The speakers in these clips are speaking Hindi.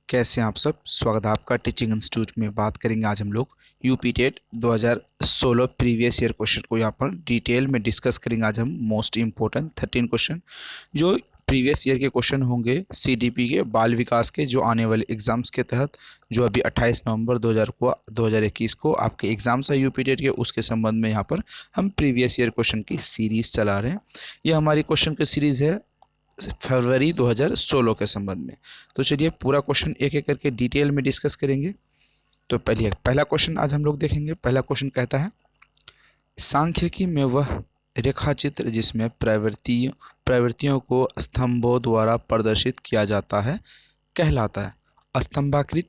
कैसे हैं आप सब। स्वागत है आपका टीचिंग इंस्टीट्यूट में। बात करेंगे आज हम लोग UP TET 2016 previous year question को यहाँ पर डिटेल में डिस्कस करेंगे। आज हम मोस्ट इम्पोर्टेंट 13 क्वेश्चन जो प्रीवियस ईयर के क्वेश्चन होंगे सीडीपी के बाल विकास के, जो आने वाले एग्जाम्स के तहत जो अभी 28 नवंबर 2021 को आपके एग्जाम्स है यूपी टेट के, उसके संबंध में यहाँ पर हम प्रीवियस ईयर क्वेश्चन की सीरीज़ चला रहे हैं। यह हमारी क्वेश्चन की सीरीज़ है फरवरी 2016 के संबंध में। तो चलिए पूरा क्वेश्चन एक एक करके डिटेल में डिस्कस करेंगे। तो पहला क्वेश्चन आज हम लोग देखेंगे। पहला क्वेश्चन कहता है, सांख्यिकी में वह रेखा चित्र जिसमें प्रवृत्तियों को स्तंभों द्वारा प्रदर्शित किया जाता है कहलाता है। स्तंभाकृत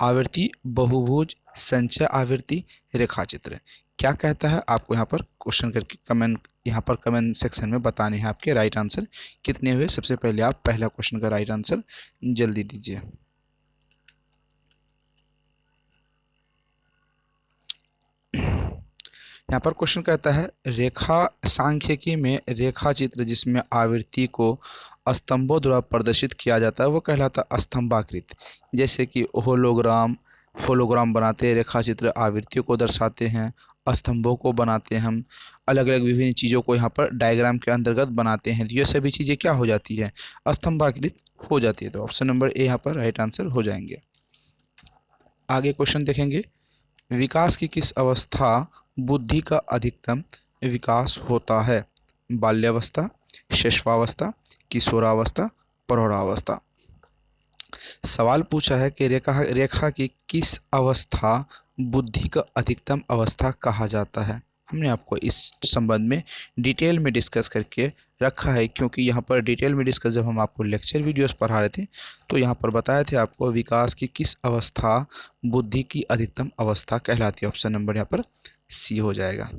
आवृत्ति, बहुभुज, संचय आवृत्ति, रेखा चित्र। क्या कहता है आपको यहाँ पर क्वेश्चन करके कमेंट सेक्शन में बताने हैं आपके राइट आंसर कितने हुए। सबसे पहले आप पहला क्वेश्चन का राइट आंसर जल्दी दीजिए। यहाँ पर क्वेश्चन कहता है, सांख्यिकी में रेखा चित्र जिसमें आवृत्ति को स्तंभों द्वारा प्रदर्शित किया जाता है वो कहलाता है स्तंभाकृत। जैसे कि होलोग्राम बनाते हैं, रेखा चित्र आवृत्तियों को दर्शाते हैं, स्तंभों को बनाते हैं, हम अलग अलग विभिन्न चीज़ों को यहाँ पर डायग्राम के अंतर्गत बनाते हैं। तो ये सभी चीज़ें क्या हो जाती है, स्तंभाकृत हो जाती है। तो ऑप्शन नंबर ए यहाँ पर राइट आंसर हो जाएंगे। आगे क्वेश्चन देखेंगे, विकास की किस अवस्था बुद्धि का अधिकतम विकास होता है? बाल्यावस्था, शिशुवावस्था, किशोरावस्था, प्रौढ़ावस्था। सवाल पूछा है कि रेखा की किस अवस्था बुद्धि का अधिकतम अवस्था कहा जाता है। हमने आपको इस संबंध में डिटेल में डिस्कस करके रखा है, क्योंकि यहाँ पर डिटेल में डिस्कस जब हम आपको लेक्चर वीडियोस पढ़ा रहे थे तो यहाँ पर बताए थे आपको विकास की किस अवस्था बुद्धि की अधिकतम अवस्था कहलाती है। ऑप्शन नंबर यहाँ पर सी हो जाएगा।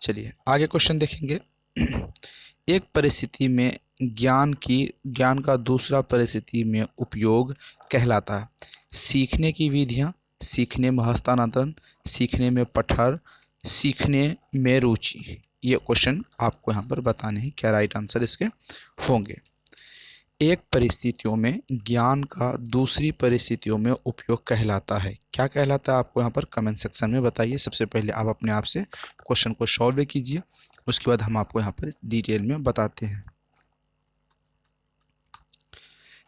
चलिए आगे क्वेश्चन देखेंगे। एक परिस्थिति में ज्ञान का दूसरा परिस्थिति में उपयोग कहलाता है। सीखने की विधियाँ, सीखने में हस्तांतरण, सीखने में पठन, सीखने में रुचि। ये क्वेश्चन आपको यहाँ पर बताने हैं क्या राइट आंसर इसके होंगे। एक परिस्थितियों में ज्ञान का दूसरी परिस्थितियों में उपयोग कहलाता है। क्या कहलाता है आपको यहाँ पर कमेंट सेक्शन में बताइए। सबसे पहले आप अपने आप से क्वेश्चन को सॉल्व कीजिए, उसके बाद हम आपको यहाँ पर डिटेल में बताते हैं।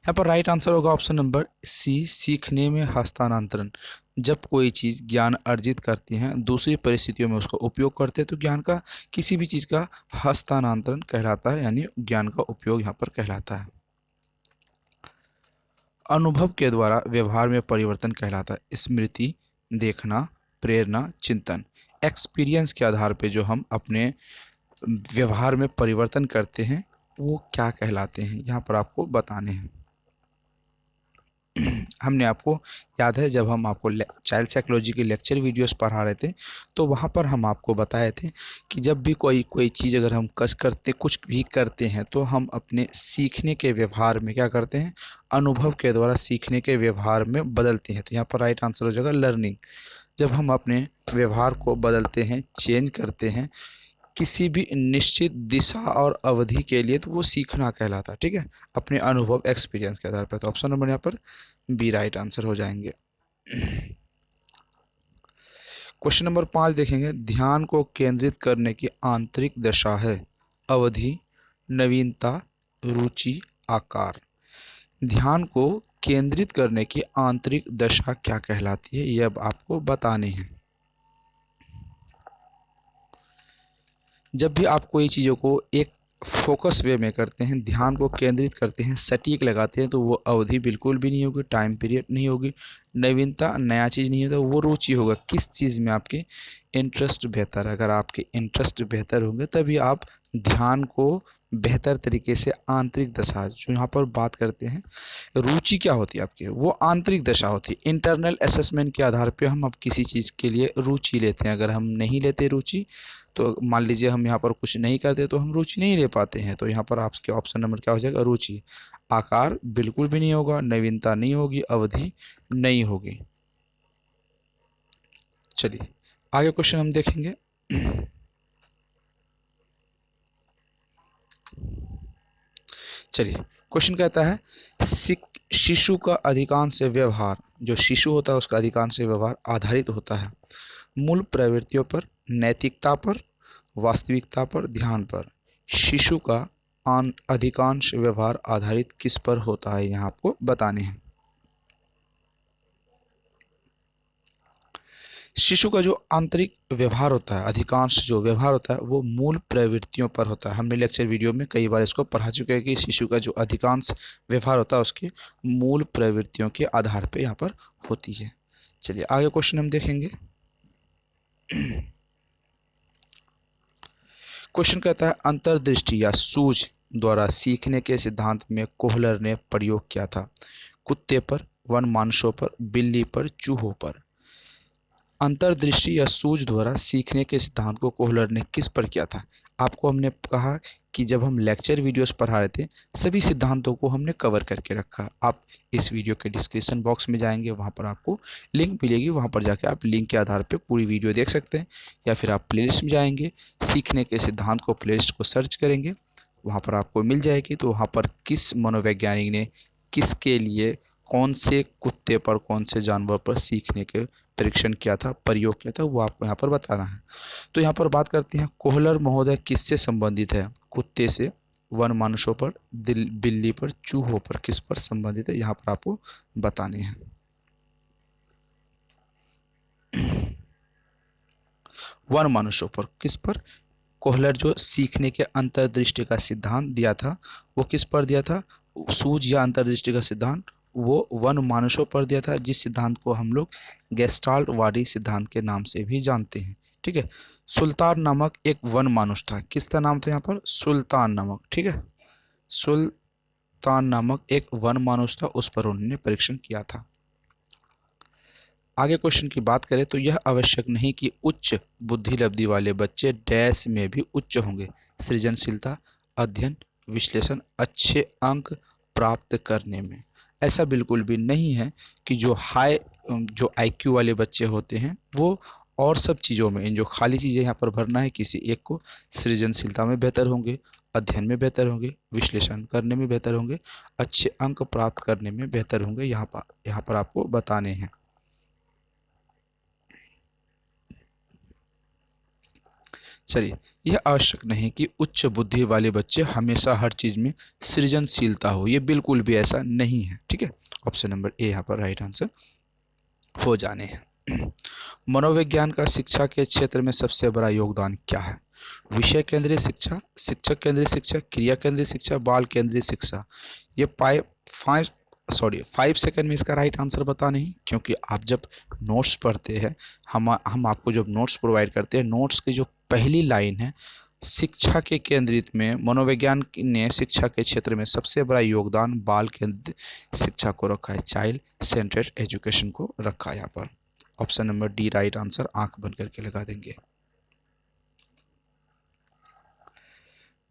यहाँ पर राइट आंसर होगा ऑप्शन नंबर सी, सीखने में हस्तांतरण। जब कोई चीज़ ज्ञान अर्जित करती हैं दूसरी परिस्थितियों में उसका उपयोग करते हैं तो ज्ञान का किसी भी चीज़ का हस्तांतरण कहलाता है, यानी ज्ञान का उपयोग यहाँ पर कहलाता है। अनुभव के द्वारा व्यवहार में परिवर्तन कहलाता है। स्मृति, देखना, प्रेरणा, चिंतन। एक्सपीरियंस के आधार पे जो हम अपने व्यवहार में परिवर्तन करते हैं वो क्या कहलाते हैं, यहाँ पर आपको बताने हैं। हमने आपको याद है जब हम आपको चाइल्ड साइकोलॉजी के लेक्चर वीडियोस पढ़ा रहे थे तो वहाँ पर हम आपको बताए थे कि जब भी कोई चीज़ अगर हम कुछ भी करते हैं तो हम अपने सीखने के व्यवहार में क्या करते हैं, अनुभव के द्वारा सीखने के व्यवहार में बदलते हैं। तो यहाँ पर राइट आंसर हो जाएगा लर्निंग। जब हम अपने व्यवहार को बदलते हैं, चेंज करते हैं किसी भी निश्चित दिशा और अवधि के लिए, तो वो सीखना कहलाता है। ठीक है, अपने अनुभव एक्सपीरियंस के आधार पर। तो ऑप्शन नंबर यहाँ पर बी राइट आंसर हो जाएंगे। क्वेश्चन नंबर 5 देखेंगे, ध्यान को केंद्रित करने की आंतरिक दशा है। अवधि, नवीनता, रुचि, आकार। ध्यान को केंद्रित करने की आंतरिक दशा क्या कहलाती है, ये अब आपको बताने हैं। जब भी आप कोई चीज़ों को एक फोकस वे में करते हैं, ध्यान को केंद्रित करते हैं, सटीक लगाते हैं, तो वो अवधि बिल्कुल भी नहीं होगी, टाइम पीरियड नहीं होगी, नवीनता नया चीज़ नहीं होगा, वो रुचि होगा। किस चीज़ में आपके इंटरेस्ट बेहतर है। अगर आपके इंटरेस्ट बेहतर होंगे तभी आप ध्यान को बेहतर तरीके से आंतरिक दशा जो यहाँ पर बात करते हैं, रुचि क्या होती है आपकी, वो आंतरिक दशा होती है। इंटरनल असेसमेंट के आधार पे हम अब किसी चीज़ के लिए रुचि लेते हैं। अगर हम नहीं लेते रुचि, तो मान लीजिए हम यहाँ पर कुछ नहीं करते तो हम रुचि नहीं ले पाते हैं। तो यहाँ पर आपके ऑप्शन नंबर क्या हो जाएगा, रुचि। आकार बिल्कुल भी नहीं होगा, नवीनता नहीं होगी, अवधि नहीं होगी। चलिए आगे क्वेश्चन हम देखेंगे। चलिए क्वेश्चन कहता है शिशु का अधिकांश व्यवहार, जो शिशु होता है उसका अधिकांश व्यवहार आधारित होता है मूल प्रवृत्तियों पर, नैतिकता पर, वास्तविकता पर, ध्यान पर। शिशु का अधिकांश व्यवहार आधारित किस पर होता है, यहाँ आपको बताने हैं। शिशु का जो आंतरिक व्यवहार होता है, अधिकांश जो व्यवहार होता है वो मूल प्रवृत्तियों पर होता है। हमने लेक्चर वीडियो में कई बार इसको पढ़ा चुके हैं कि शिशु का जो अधिकांश व्यवहार होता है उसके मूल प्रवृत्तियों के आधार पर यहाँ पर होती है। चलिए आगे क्वेश्चन हम देखेंगे। क्वेश्चन कहता है अंतर्दृष्टि या सूझ द्वारा सीखने के सिद्धांत में कोहलर ने प्रयोग किया था कुत्ते पर, वनमानुषों पर, बिल्ली पर, चूहों पर। अंतर्दृष्टि या सूझ द्वारा सीखने के सिद्धांत को कोहलर ने किस पर किया था। आपको हमने कहा कि जब हम लेक्चर वीडियोस पढ़ा रहे थे सभी सिद्धांतों को हमने कवर करके रखा। आप इस वीडियो के डिस्क्रिप्शन बॉक्स में जाएंगे, वहाँ पर आपको लिंक मिलेगी, वहाँ पर जाके आप लिंक के आधार पर पूरी वीडियो देख सकते हैं। या फिर आप प्लेलिस्ट में जाएंगे, सीखने के सिद्धांत को प्लेलिस्ट को सर्च करेंगे, वहाँ पर आपको मिल जाएगी। तो वहाँ पर किस मनोवैज्ञानिक ने किसके लिए कौन से कुत्ते पर, कौन से जानवर पर सीखने के परीक्षण किया था, प्रयोग किया था, वो आपको यहाँ पर बताना है। तो यहाँ पर बात करते हैं कोहलर महोदय किससे संबंधित है। कुत्ते से, वनमानुषों पर, बिल्ली पर, चूहों पर, किस पर संबंधित है यहाँ पर आपको बताने हैं। वनमानुषों पर, किस पर। कोहलर जो सीखने के अंतर्दृष्टि का सिद्धांत दिया था वो किस पर दिया था, सूझ या अंतर्दृष्टि का सिद्धांत वो वन मानुषों पर दिया था, जिस सिद्धांत को हम लोग गेस्टाल्टवादी सिद्धांत के नाम से भी जानते हैं। ठीक है, सुल्तान नामक एक वन मानुष था। किसका नाम था यहाँ पर, सुल्तान नामक। ठीक है, सुल्तान नामक एक वन मानुष था, उस पर उन्होंने परीक्षण किया था। आगे क्वेश्चन की बात करें तो यह आवश्यक नहीं कि उच्च बुद्धि लब्धि वाले बच्चे डैश में भी उच्च होंगे। सृजनशीलता, अध्ययन, विश्लेषण, अच्छे अंक प्राप्त करने में। ऐसा बिल्कुल भी नहीं है कि जो आईक्यू वाले बच्चे होते हैं वो और सब चीज़ों में, इन जो खाली चीज़ें यहाँ पर भरना है किसी एक को, सृजनशीलता में बेहतर होंगे, अध्ययन में बेहतर होंगे, विश्लेषण करने में बेहतर होंगे, अच्छे अंक प्राप्त करने में बेहतर होंगे, यहाँ पर आपको बताने हैं। चलिए, यह आवश्यक नहीं कि उच्च बुद्धि वाले बच्चे हमेशा हर चीज़ में सृजनशीलता हो, ये बिल्कुल भी ऐसा नहीं है। ठीक है, ऑप्शन नंबर ए यहाँ पर राइट आंसर हो जाने हैं। मनोविज्ञान का शिक्षा के क्षेत्र में सबसे बड़ा योगदान क्या है। विषय केंद्रित शिक्षा, शिक्षक केंद्रित शिक्षा, क्रिया केंद्रित शिक्षा, बाल केंद्रित शिक्षा। ये 5 सेकंड में इसका राइट आंसर बता नहीं, क्योंकि आप जब नोट्स पढ़ते हैं, हम आपको जब नोट्स प्रोवाइड करते हैं, नोट्स की जो पहली लाइन है, शिक्षा के केंद्रित में मनोविज्ञान ने शिक्षा के क्षेत्र में सबसे बड़ा योगदान बाल केंद्रित शिक्षा को रखा है, चाइल्ड सेंट्रेड एजुकेशन को रखा है यहाँ पर। Option number D right answer आंख बंद करके लगा देंगे।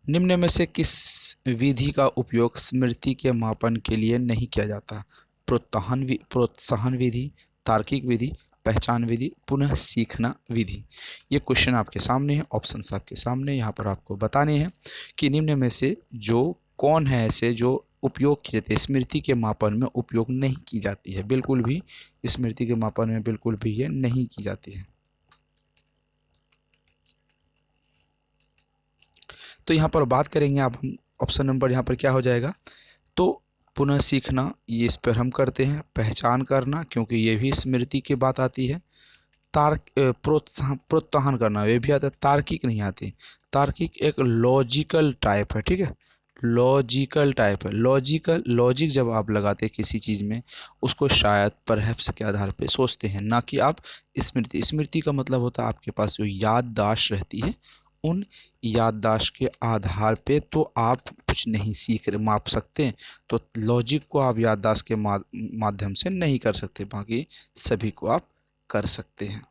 निम्न में से किस विधि का उपयोग स्मृति के मापन के लिए नहीं किया जाता। प्रोत्साहन विधि, तार्किक विधि, पहचान विधि, पुनः सीखना विधि। ये क्वेश्चन आपके सामने है, ऑप्शन आपके सामने, यहाँ पर आपको बताने हैं कि निम्न में से जो कौन है ऐसे जो उपयोग किए जाते हैं, स्मृति के मापन में उपयोग नहीं की जाती है, बिल्कुल भी स्मृति के मापन में बिल्कुल भी ये नहीं की जाती है। तो यहाँ पर बात करेंगे आप, हम ऑप्शन नंबर यहाँ पर क्या हो जाएगा, तो पुनः सीखना, ये इस पर हम करते हैं। पहचान करना, क्योंकि ये भी स्मृति की बात आती है। प्रोत्साहन करना, ये भी आता है। तार्किक नहीं आती, तार्किक एक लॉजिकल टाइप है। ठीक है, लॉजिकल टाइप है। लॉजिक जब आप लगाते हैं किसी चीज़ में, उसको शायद परहैप्स के आधार पे सोचते हैं, ना कि आप स्मृति का मतलब होता है आपके पास जो याददाश्त रहती है, उन याददाश्त के आधार पे तो आप कुछ नहीं माप सकते हैं। तो लॉजिक को आप याददाश्त के माध्यम से नहीं कर सकते, बाकी सभी को आप कर सकते हैं।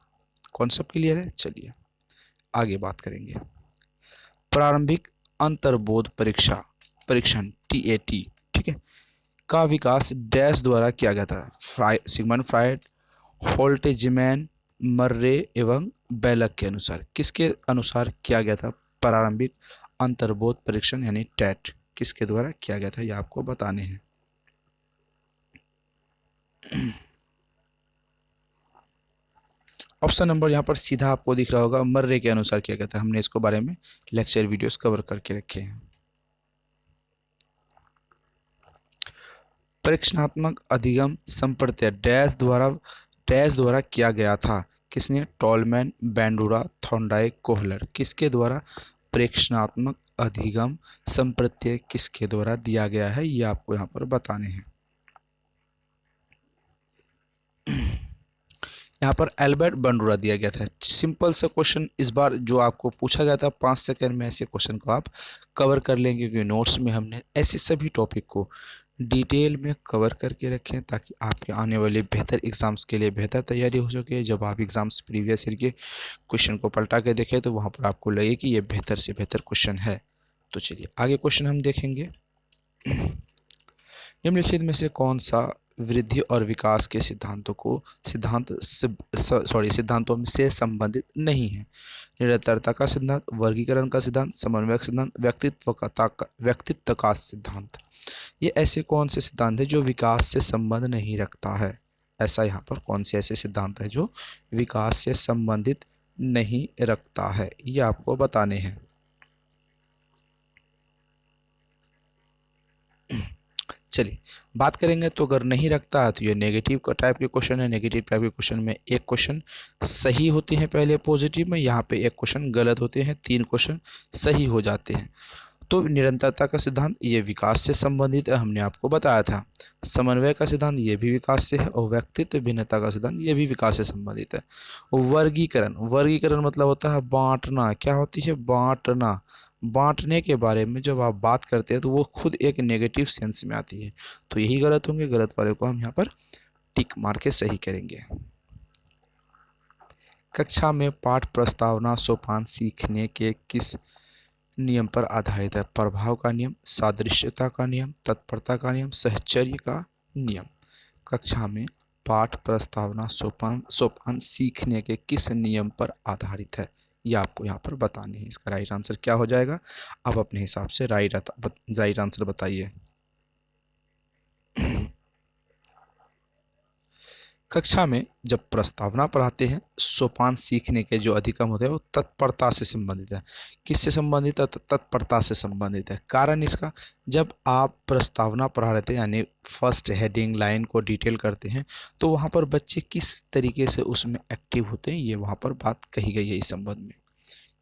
कॉन्सेप्ट क्लियर है। चलिए आगे बात करेंगे। प्रारंभिक अंतर्बोध परीक्षण TAT, ठीक है, का विकास डैश द्वारा किया गया था। सिगमंड फ्राइड, होल्टेजमैन, मर्रे एवं बेलक के अनुसार। किसके अनुसार किया गया था प्रारंभिक अंतर्बोध परीक्षण यानी टैट। किसके द्वारा किया गया था, ये आपको बताने हैं। ऑप्शन नंबर यहाँ पर सीधा आपको दिख रहा होगा, मर्रे के अनुसार किया गया था। हमने इसको बारे में लेक्चर वीडियोस कवर करके रखे हैं। परीक्षणात्मक अधिगम संप्रत्यय डैश द्वारा किया गया था। किसने? Tolman, Bandura, Thorndike, Kohler. किसके द्वारा परीक्षणात्मक अधिगम संप्रत्यय किसके द्वारा दिया गया है, ये आपको यहाँ पर बताने हैं। यहाँ पर एल्बर्ट बंडूरा दिया गया था। सिंपल सा क्वेश्चन इस बार जो आपको पूछा गया था, 5 सेकंड में ऐसे क्वेश्चन को आप कवर कर लेंगे, क्योंकि नोट्स में हमने ऐसे सभी टॉपिक को डिटेल में कवर करके रखें ताकि आपके आने वाले बेहतर एग्जाम्स के लिए बेहतर तैयारी हो सके। जब आप एग्जाम्स प्रीवियस ईयर के क्वेश्चन को पलटा के देखें तो वहाँ पर आपको लगे कि ये बेहतर से बेहतर क्वेश्चन है। तो चलिए आगे क्वेश्चन हम देखेंगे। निम्नलिखित में से कौन सा वृद्धि और विकास के सिद्धांतों में से संबंधित नहीं है? निरंतरता का सिद्धांत, वर्गीकरण का सिद्धांत, समन्वय का सिद्धांत, व्यक्तित्व का सिद्धांत। ये ऐसे कौन से सिद्धांत है जो विकास से संबंध नहीं रखता है? ऐसा यहाँ पर कौन से ऐसे सिद्धांत है जो विकास से संबंधित नहीं रखता है, ये आपको बताने हैं। चलिए बात करेंगे तो अगर नहीं रखता है तो ये नेगेटिव का टाइप के क्वेश्चन है। नेगेटिव टाइप के क्वेश्चन में एक क्वेश्चन सही होते हैं पहले पॉजिटिव में, यहाँ पे एक क्वेश्चन गलत होते हैं, 3 क्वेश्चन सही हो जाते हैं। तो निरंतरता का सिद्धांत ये विकास से संबंधित है, हमने आपको बताया था। समन्वय का सिद्धांत ये भी विकास से है, और व्यक्तित्व भिन्नता का सिद्धांत ये भी विकास से संबंधित है। वर्गीकरण मतलब होता है बांटना। क्या होती है? बांटना। बांटने के बारे में जब आप बात करते हैं तो वो खुद एक नेगेटिव सेंस में आती है, तो यही गलत होंगे। गलत वाले को हम यहाँ पर टिक मार के सही करेंगे। कक्षा में पाठ प्रस्तावना सोपान सीखने के किस नियम पर आधारित है? प्रभाव का नियम, सादृश्यता का नियम, तत्परता का नियम, सहचर्य का नियम। कक्षा में पाठ प्रस्तावना सोपान सोपान सीखने के किस नियम पर आधारित है, ये आपको यहाँ पर बताने हैं। इसका राइट आंसर क्या हो जाएगा? आप अपने हिसाब से राइट आंसर बताइए। कक्षा में जब प्रस्तावना पढ़ाते हैं, सोपान सीखने के जो अधिगम होते हैं वो तत्परता से संबंधित है। किससे संबंधित है? तत्परता से संबंधित है। कारण इसका, जब आप प्रस्तावना पढ़ा रहे थे यानी फर्स्ट हेडिंग लाइन को डिटेल करते हैं, तो वहाँ पर बच्चे किस तरीके से उसमें एक्टिव होते हैं, ये वहाँ पर बात कही गई है इस संबंध में।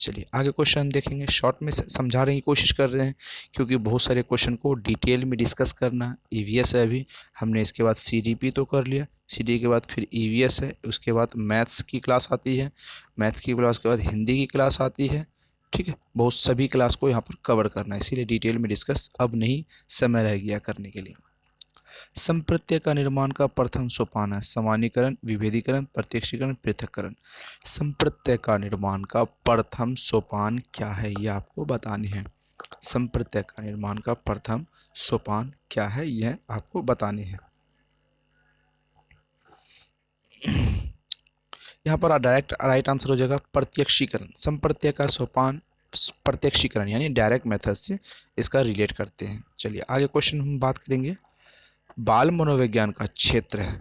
चलिए आगे क्वेश्चन हम देखेंगे। शॉर्ट में समझाने की कोशिश कर रहे हैं क्योंकि बहुत सारे क्वेश्चन को डिटेल में डिस्कस करना। ईवीएस है, अभी हमने इसके बाद सीडीपी तो कर लिया, सीडी के बाद फिर ईवीएस है, उसके बाद मैथ्स की क्लास आती है, मैथ्स की क्लास के बाद हिंदी की क्लास आती है। ठीक है, बहुत सभी क्लास को यहाँ पर कवर करना है, इसीलिए डिटेल में डिस्कस अब नहीं समय रह गया करने के लिए। संप्रत्यय का निर्माण का प्रथम सोपान है सामान्यीकरण, विभेदीकरण, प्रत्यक्षीकरण, पृथक्करण। संप्रत्यय का निर्माण का प्रथम सोपान क्या है, ये आपको बतानी है। संप्रत्यय का निर्माण का प्रथम सोपान क्या है, यह आपको बताने हैं। यहाँ पर डायरेक्ट राइट आंसर हो जाएगा प्रत्यक्षीकरण। संप्रत्यय का सोपान प्रत्यक्षीकरण यानी डायरेक्ट मेथड से इसका रिलेट करते हैं। चलिए आगे क्वेश्चन हम बात करेंगे। बाल मनोविज्ञान का क्षेत्र है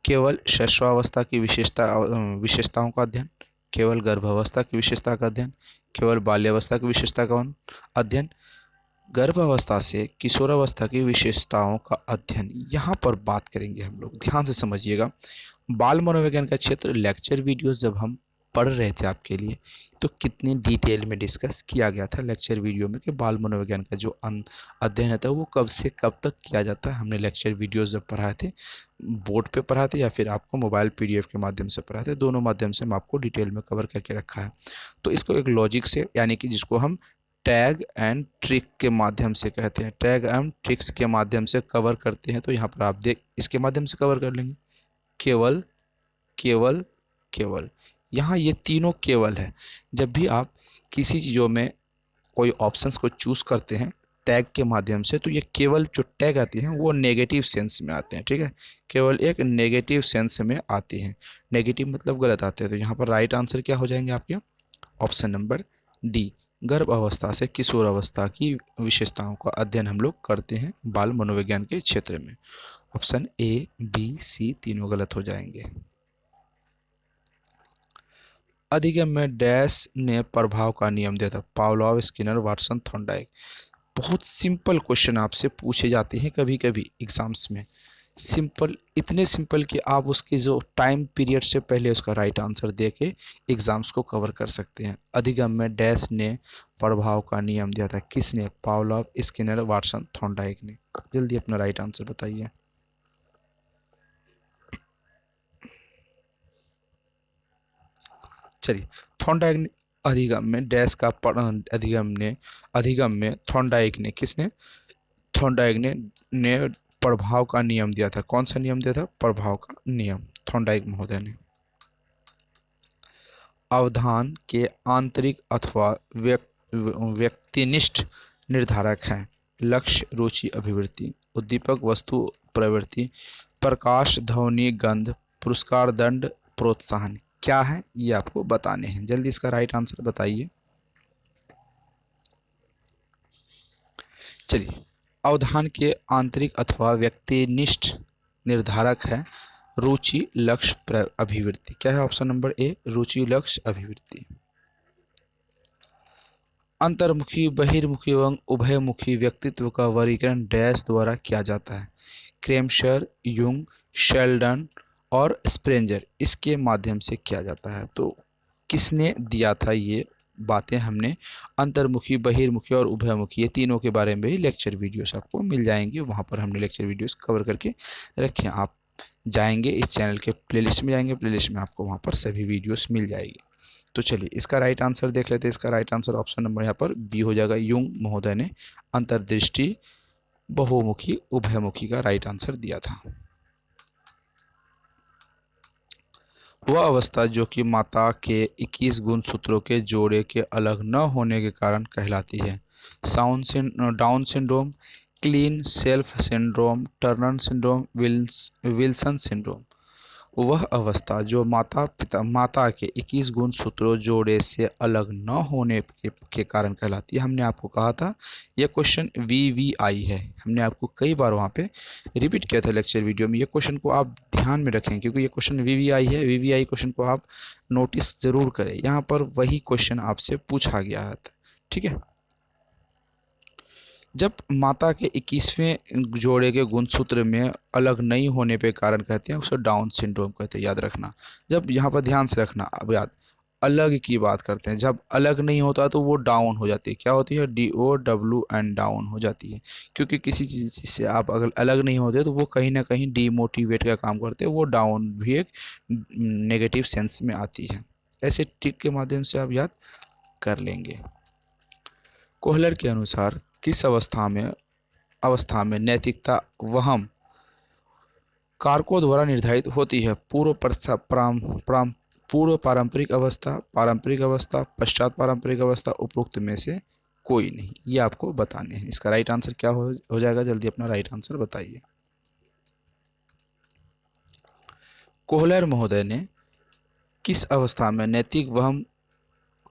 केवल शैशवावस्था की विशेषताओं का अध्ययन, केवल गर्भावस्था की विशेषता का अध्ययन, केवल बाल्यावस्था की विशेषता का अध्ययन, गर्भावस्था से किशोरावस्था की विशेषताओं का अध्ययन। यहाँ पर बात करेंगे हम लोग, ध्यान से समझिएगा। बाल मनोविज्ञान का क्षेत्र लेक्चर वीडियोस जब हम पढ़ रहे थे आपके लिए, तो कितनी डिटेल में डिस्कस किया गया था लेक्चर वीडियो में कि बाल मनोविज्ञान का जो अध्ययन होता है वो कब से कब तक किया जाता है। हमने लेक्चर वीडियोस जब पढ़ाए थे, बोर्ड पे पढ़ाए थे या फिर आपको मोबाइल पीडीएफ के माध्यम से पढ़ाए थे, दोनों माध्यम से हम आपको डिटेल में कवर करके रखा है। तो इसको एक लॉजिक से यानी कि जिसको हम टैग एंड ट्रिक के माध्यम से कहते हैं, टैग एंड ट्रिक्स के माध्यम से कवर करते हैं। तो यहाँ पर आप देख इसके माध्यम से कवर कर लेंगे। केवल, केवल, केवल, यहाँ ये तीनों केवल है। जब भी आप किसी चीज़ों में कोई ऑप्शंस को चूज़ करते हैं टैग के माध्यम से, तो ये केवल जो टैग आती हैं वो नेगेटिव सेंस में आते हैं। ठीक है, केवल एक नेगेटिव सेंस में आती हैं। नेगेटिव मतलब गलत आते हैं। तो यहाँ पर राइट आंसर क्या हो जाएंगे आपके? ऑप्शन नंबर डी, गर्भ अवस्था से किशोर अवस्था की विशेषताओं का अध्ययन हम लोग करते हैं बाल मनोविज्ञान के क्षेत्र में। ऑप्शन ए, बी, सी तीनों गलत हो जाएंगे। अधिगम में डैश ने प्रभाव का नियम दिया था? Pavlov, Skinner, Watson, Thorndike. बहुत सिंपल क्वेश्चन आपसे पूछे जाते हैं कभी कभी एग्जाम्स में। सिंपल, इतने सिंपल कि आप उसके जो टाइम पीरियड से पहले उसका राइट आंसर दे के एग्जाम्स को कवर कर सकते हैं। अधिगम में डैश ने प्रभाव का नियम दिया था? किसने? पावलोव, स्किनर, वाटसन, थॉर्नडाइक ने। जल्दी अपना राइट आंसर बताइए। चलिए, थॉर्नडाइक ने अधिगम में डैश का अधिगम में थॉर्नडाइक ने, किसने? थॉर्नडाइक ने प्रभाव का नियम दिया था। कौन सा नियम दिया था? प्रभाव का नियम, थॉर्नडाइक महोदय ने। अवधान के आंतरिक अथवा व्यक्तिनिष्ठ निर्धारक हैं? लक्ष्य, रुचि, अभिवृत्ति, उद्दीपक, वस्तु, प्रवृत्ति, प्रकाश, ध्वनि, गंध, पुरस्कार, दंड, प्रोत्साहन। क्या है ये आपको बताने हैं। जल्दी इसका राइट आंसर बताइए। चलिए, अवधान के आंतरिक अथवा व्यक्तिनिष्ठ निर्धारक है रुचि, लक्ष्य, अभिवृत्ति। क्या है? ऑप्शन नंबर ए, रुचि, लक्ष्य, अभिवृत्ति। अंतर्मुखी, बहिर्मुखी एवं उभयमुखी व्यक्तित्व का वर्गीकरण डैश द्वारा किया जाता है? क्रेमशर, युंग, शेल्डन और स्प्रेंजर, इसके माध्यम से किया जाता है। तो किसने दिया था ये बातें? हमने अंतर्मुखी, बहिर्मुखी और उभयमुखी, ये तीनों के बारे में भी लेक्चर वीडियोस आपको मिल जाएंगे। वहाँ पर हमने लेक्चर वीडियोस कवर करके रखे हैं। आप जाएंगे इस चैनल के प्लेलिस्ट में, जाएंगे प्लेलिस्ट में आपको वहाँ पर सभी वीडियोस मिल जाएगी। तो चलिए इसका राइट आंसर देख लेते हैं। इसका राइट आंसर ऑप्शन नंबर यहाँ पर बी हो जाएगा। युंग महोदय ने अंतर्दृष्टि, बहुमुखी, उभयमुखी का राइट आंसर दिया था। वह अवस्था जो कि माता के 21 गुणसूत्रों के जोड़े के अलग न होने के कारण कहलाती है? Down syndrome, clean self syndrome, Turner syndrome, Wilson syndrome. वह अवस्था जो माता के 21 गुणसूत्रों जोड़े से अलग न होने के कारण कहलाती है। हमने आपको कहा था यह क्वेश्चन VVI है। हमने आपको कई बार वहाँ पे रिपीट किया था लेक्चर वीडियो में। ये क्वेश्चन को आप ध्यान में रखें क्योंकि ये क्वेश्चन VVI है। VVI क्वेश्चन को आप नोटिस ज़रूर करें। यहाँ पर वही क्वेश्चन आपसे पूछा गया है। ठीक है। जब माता के 21वें जोड़े के गुणसूत्र में अलग नहीं होने पे कारण कहते हैं उसे डाउन सिंड्रोम कहते हैं। याद रखना, जब यहाँ पर ध्यान से रखना, अब याद, अलग की बात करते हैं। जब अलग नहीं होता तो वो डाउन हो जाती है। क्या होती है? DOWN, डाउन हो जाती है। क्योंकि किसी चीज़ से आप अगर अलग नहीं होते तो वो कहीं ना कहीं डीमोटिवेट का काम करते हैं। वो डाउन भी एक नेगेटिव सेंस में आती है। ऐसे ट्रिक के माध्यम से आप याद कर लेंगे। कोहलर के अनुसार किस अवस्था में नैतिकता वहम कारकों द्वारा निर्धारित होती है? पूर्व पारंपरिक अवस्था, पारंपरिक अवस्था, पश्चात पारंपरिक अवस्था, उपरोक्त में से कोई नहीं। ये आपको बताने हैं। इसका राइट आंसर क्या हो जाएगा? जल्दी अपना राइट आंसर बताइए। कोहलर महोदय ने किस अवस्था में नैतिक वहम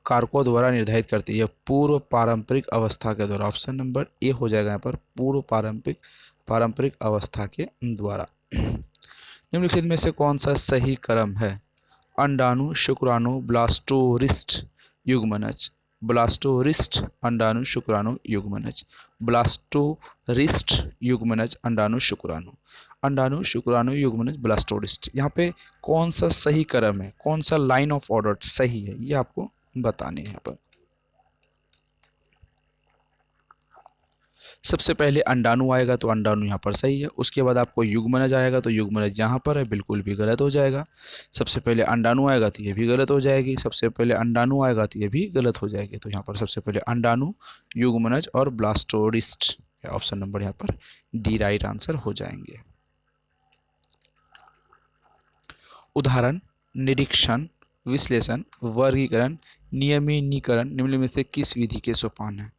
कारकों द्वारा निर्धारित करती है? पूर्व पारंपरिक अवस्था के द्वारा। ऑप्शन नंबर ए हो जाएगा यहाँ पर, पूर्व पारंपरिक अवस्था के द्वारा। निम्नलिखित में से कौन सा सही क्रम है? अंडाणु, शुक्राणु, ब्लास्टोरिस्ट, युग्मनज। ब्लास्टोरिस्ट, अंडाणु, शुक्राणु, युग्मनज। ब्लास्टोरिस्ट, युग्मनज, अंडाणु, शुक्राणु। अंडाणु, शुक्राणु, युग्मनज, ब्लास्टोरिस्ट। यहाँ पे कौन सा सही क्रम है, कौन सा लाइन ऑफ ऑर्डर सही है, ये आपको बताने हैं। यहाँ पर सबसे पहले अंडाणु आएगा तो अंडाणु यहाँ पर सही है। उसके बाद आपको युग्मनज आएगा तो युग्मनज यहाँ पर है, बिल्कुल भी गलत हो जाएगा। सबसे पहले अंडाणु आएगा तो ये भी गलत हो जाएगी। सबसे पहले अंडाणु आएगा तो ये भी गलत हो जाएगी। तो यहाँ पर सबसे पहले अंडाणु, युग्मनज और ब्लास्टोरिस्ट, ऑप्शन नंबर यहाँ पर डी राइट आंसर हो जाएंगे। उदाहरण, निरीक्षण, विश्लेषण, वर्गीकरण, नियमिनीकरण निम्न में से किस विधि के सोपान है?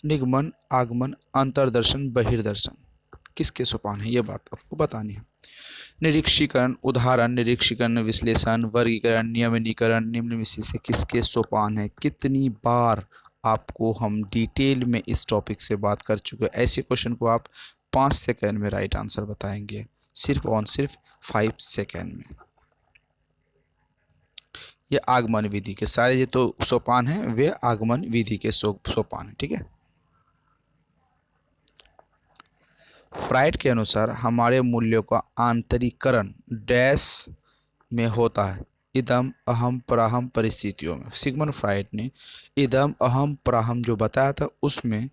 निगमन, आगमन, अंतर्दर्शन, बहिर्दर्शन, किसके सोपान है? ये बात आपको बतानी है। निरीक्षीकरण, उदाहरण, निरीक्षीकरण, विश्लेषण, वर्गीकरण, नियमनीकरण निम्न में से किसके सोपान है? कितनी बार आपको हम डिटेल में इस टॉपिक से बात कर चुके हैं। ऐसे क्वेश्चन को आप 5 सेकंड में राइट आंसर बताएंगे, सिर्फ और सिर्फ 5 सेकंड में। ये आगमन विधि के सारे ये तो सोपान हैं, वे आगमन विधि के सोपान हैं, ठीक है। फ्राइड के अनुसार हमारे मूल्यों का आंतरिकरण डैश में होता है, इदम अहम पराहम परिस्थितियों में। सिगमंड फ्राइड ने इदम अहम पराहम जो बताया था उसमें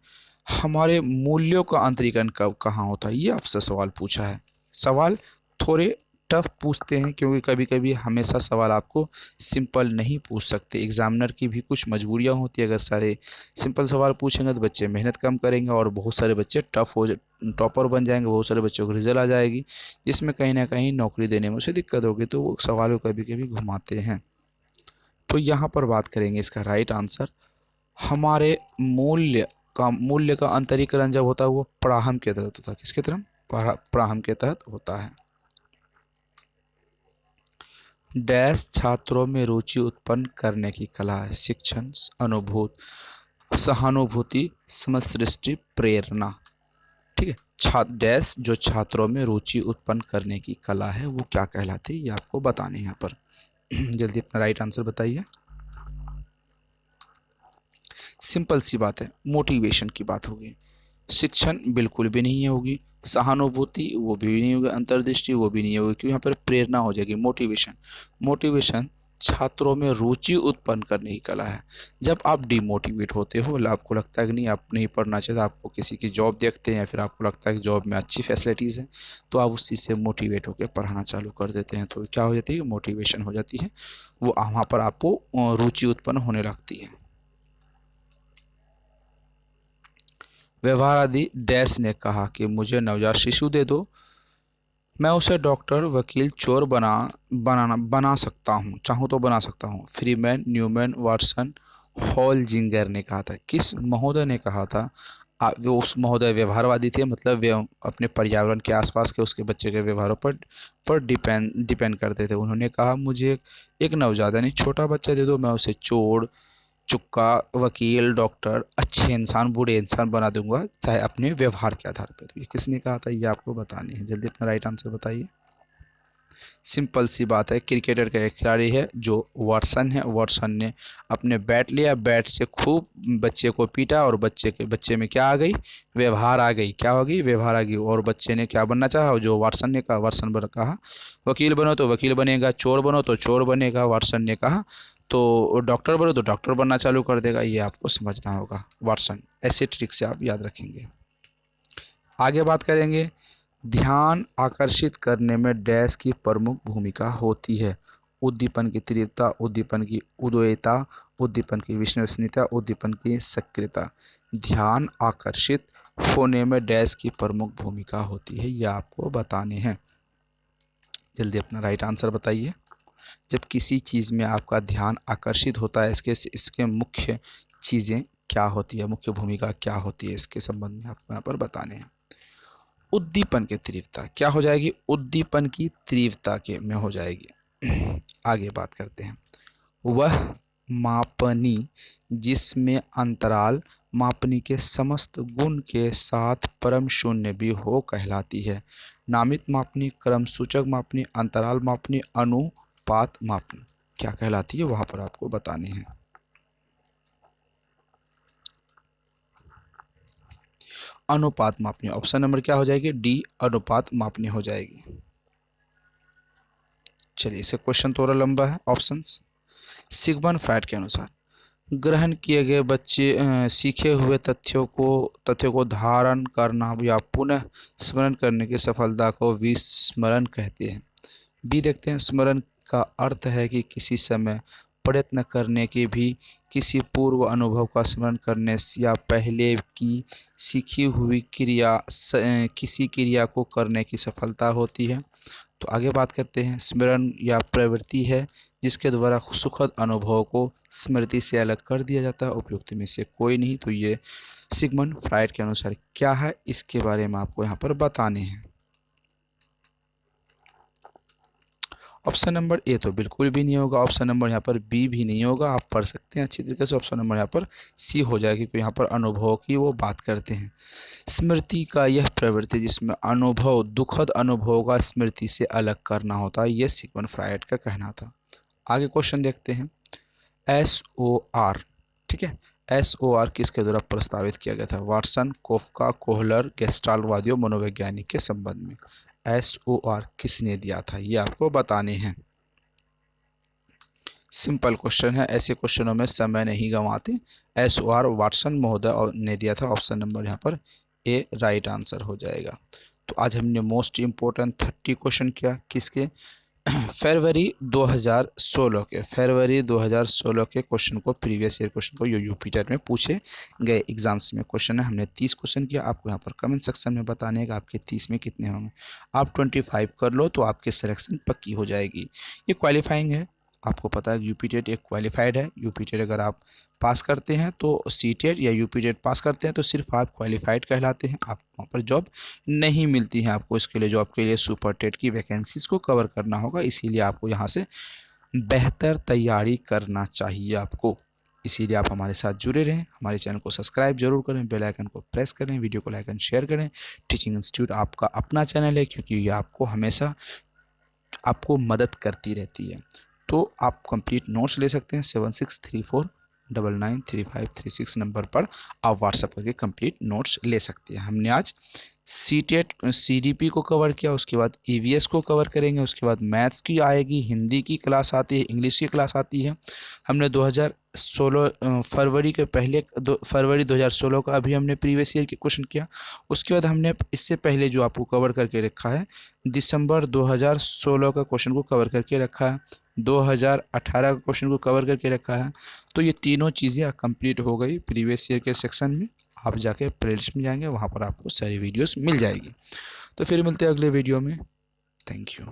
हमारे मूल्यों का आंतरिकरण कब कहाँ होता है, ये आपसे सवाल पूछा है। सवाल थोड़े टफ पूछते हैं क्योंकि कभी कभी हमेशा सवाल आपको सिंपल नहीं पूछ सकते। एग्जामिनर की भी कुछ मजबूरियां होती है, अगर सारे सिंपल सवाल पूछेंगे तो बच्चे मेहनत कम करेंगे और बहुत सारे बच्चे टॉपर बन जाएंगे, बहुत सारे बच्चों को रिजल्ट आ जाएगी जिसमें कहीं ना कहीं नौकरी देने में उसे दिक्कत होगी, तो वो सवाल को कभी कभी घुमाते हैं। तो यहाँ पर बात करेंगे इसका राइट आंसर, हमारे मूल्य का अंतरीकरण जब होता है वो प्राहम के तहत होता है। किसके तहत? प्राहम के तहत होता है। डैश छात्रों में रुचि उत्पन्न करने की कला है, शिक्षण, सहानुभूति, समझ, सृष्टि, प्रेरणा, ठीक है। डैश जो छात्रों में रुचि उत्पन्न करने की कला है वो क्या कहलाती है, ये आपको बताने यहाँ पर। जल्दी अपना राइट आंसर बताइए। सिंपल सी बात है, मोटिवेशन की बात होगी। शिक्षण बिल्कुल भी नहीं होगी, सहानुभूति वो भी नहीं होगी, अंतर्दृष्टि वो भी नहीं होगी, क्योंकि यहाँ पर प्रेरणा हो जाएगी। मोटिवेशन, मोटिवेशन छात्रों में रुचि उत्पन्न करने की कला है। जब आप डिमोटिवेट होते हो, आपको लगता है कि नहीं आप नहीं पढ़ना चाहिए, आपको किसी की जॉब देखते हैं या फिर आपको लगता है कि जॉब में अच्छी फैसिलिटीज़ हैं, तो आप उस चीज़ से मोटिवेट होकर पढ़ाना चालू कर देते हैं, तो क्या हो जाती है, मोटिवेशन हो जाती है। वो वहाँ पर आपको रुचि उत्पन्न होने लगती है। व्यवहार आदि डैश ने कहा कि मुझे नवजात शिशु दे दो, मैं उसे डॉक्टर, वकील, चोर बना सकता हूँ, चाहूँ तो बना सकता हूँ। फ्रीमैन, न्यूमैन, वाटसन, हॉलजिंगर ने कहा था। किस महोदय ने कहा था? वो उस महोदय व्यवहारवादी थे, मतलब वे अपने पर्यावरण के आसपास के उसके बच्चे के व्यवहारों पर डिपेंड करते थे। उन्होंने कहा मुझे एक नवजात यानी छोटा बच्चा दे दो, मैं उसे चोर, चुक्का, वकील, डॉक्टर, अच्छे इंसान, बुरे इंसान बना दूंगा, चाहे अपने व्यवहार के आधार पर। तो ये किसने कहा था, ये आपको बतानी है। जल्दी अपना राइट आंसर बताइए। सिंपल सी बात है, क्रिकेटर का एक खिलाड़ी है जो वाटसन है। वाटसन ने अपने बैट लिया, बैट से खूब बच्चे को पीटा और बच्चे में क्या आ गई, व्यवहार आ गई। क्या हो गई, व्यवहार आ गई। और बच्चे ने क्या बनना चाहा, जो वाटसन ने कहा, वाटसन पर कहा वकील बनो तो वकील बनेगा, चोर बनो तो चोर बनेगा। वाटसन ने कहा तो डॉक्टर बनो तो डॉक्टर बनना चालू कर देगा। ये आपको समझना होगा, वाटसन। ऐसे ट्रिक से आप याद रखेंगे। आगे बात करेंगे, ध्यान आकर्षित करने में डैश की प्रमुख भूमिका होती है। उद्दीपन की तीव्रता, उद्दीपन की उदयता, उद्दीपन की विश्वसनीयता, उद्दीपन की सक्रियता। ध्यान आकर्षित होने में डैश की प्रमुख भूमिका होती है, यह आपको बताने हैं। जल्दी अपना राइट आंसर बताइए। जब किसी चीज़ में आपका ध्यान आकर्षित होता है, इसके मुख्य चीज़ें क्या होती है, मुख्य भूमिका क्या होती है, इसके संबंध में आपको यहाँ पर बताने हैं। उद्दीपन की तीव्रता क्या हो जाएगी, उद्दीपन की तीव्रता के में हो जाएगी। आगे बात करते हैं, वह मापनी जिसमें अंतराल मापनी के समस्त गुण के साथ परम शून्य भी हो कहलाती है। नामित मापनी, क्रम सूचक मापनी, अंतराल मापनी, अनुपात मापनी क्या कहलाती है, वहां पर आपको बताने हैं। अनुपात मापनी, ऑप्शन नंबर क्या हो जाएगी, डी, अनुपात मापनी हो जाएगी। चलिए, इसे क्वेश्चन थोड़ा लंबा है। ऑप्शंस, सिगमंड फ्राइड के अनुसार ग्रहण किए गए बच्चे सीखे हुए तथ्यों को धारण करना या पुनः स्मरण करने की सफलता को विस्मरण कहते हैं। बी देखते हैं, स्मरण का अर्थ है कि किसी समय प्रयत्न करने के भी किसी पूर्व अनुभव का स्मरण करने या पहले की सीखी हुई किसी क्रिया को करने की सफलता होती है। तो आगे बात करते हैं, स्मरण या प्रवृत्ति है जिसके द्वारा सुखद अनुभव को स्मृति से अलग कर दिया जाता है। उपयुक्त में से कोई नहीं। तो ये सिगमंड फ्राइड के अनुसार क्या है, इसके बारे में आपको यहाँ पर बताने हैं। ऑप्शन नंबर ए तो बिल्कुल भी नहीं होगा, ऑप्शन नंबर यहाँ पर बी भी नहीं होगा, आप पढ़ सकते हैं अच्छी तरीके से। ऑप्शन नंबर यहाँ पर सी हो जाएगी, क्योंकि यहाँ पर अनुभव की वो बात करते हैं। स्मृति का यह प्रवृत्ति जिसमें अनुभव, दुखद अनुभव का स्मृति से अलग करना होता है, यह सिगमंड फ्रायड का कहना था। आगे क्वेश्चन देखते हैं। SOR, ठीक है, SOR किसके द्वारा प्रस्तावित किया गया था? वाटसन, कोफका, कोहलर, गेस्टाल्टवादियों, मनोवैज्ञानिक के संबंध में SOR किसने दिया था, ये आपको बताने हैं। सिंपल क्वेश्चन है, ऐसे क्वेश्चनों में समय नहीं गंवाते। SOR वाटसन महोदय ने दिया था। ऑप्शन नंबर यहाँ पर ए राइट आंसर हो जाएगा। तो आज हमने मोस्ट इम्पोर्टेंट 30 क्वेश्चन किया किसके? फरवरी 2016 के क्वेश्चन को, प्रीवियस ईयर क्वेश्चन को, जो यूपीटेट में पूछे गए एग्जाम्स में क्वेश्चन है। हमने 30 क्वेश्चन किया। आपको यहाँ पर कमेंट सेक्शन में बताने का आपके 30 में कितने होंगे। आप 25 कर लो तो आपकी सिलेक्शन पक्की हो जाएगी। ये क्वालिफाइंग है, आपको पता है यूपीटेट एक क्वालिफाइड है। यूपीटेट अगर आप पास करते हैं तो सीटेट या यूपीटेट पास करते हैं तो सिर्फ आप क्वालिफाइड कहलाते हैं। आप वहाँ पर जॉब नहीं मिलती है आपको। इसके लिए जॉब के लिए सुपर टेट की वैकेंसीज़ को कवर करना होगा, इसीलिए आपको यहाँ से बेहतर तैयारी करना चाहिए आपको। इसीलिए आप हमारे साथ जुड़े रहें, हमारे चैनल को सब्सक्राइब जरूर करें, बेल आइकन को प्रेस करें, वीडियो को लाइक एंड शेयर करें। टीचिंग इंस्टीट्यूट आपका अपना चैनल है, क्योंकि ये आपको हमेशा आपको मदद करती रहती है। तो आप कंप्लीट नोट्स ले सकते हैं 7634993536 नंबर पर आप व्हाट्सएप करके कंप्लीट नोट्स ले सकते हैं। हमने आज सीटेट CDP को कवर किया, उसके बाद EVS को कवर करेंगे, उसके बाद मैथ्स की आएगी, हिंदी की क्लास आती है, इंग्लिश की क्लास आती है। हमने 2016 फरवरी 2016 का अभी हमने प्रीवियस ईयर के क्वेश्चन किया। उसके बाद हमने इससे पहले जो आपको कवर करके रखा है दिसंबर 2016 का क्वेश्चन को कवर करके रखा है, 2018 का क्वेश्चन को कवर करके रखा है। तो ये तीनों चीज़ें कंप्लीट हो गई प्रीवियस ईयर के सेक्शन में। आप जाके प्लेलिस्ट में जाएंगे, वहाँ पर आपको सारी वीडियोस मिल जाएगी। तो फिर मिलते हैं अगले वीडियो में। Thank you.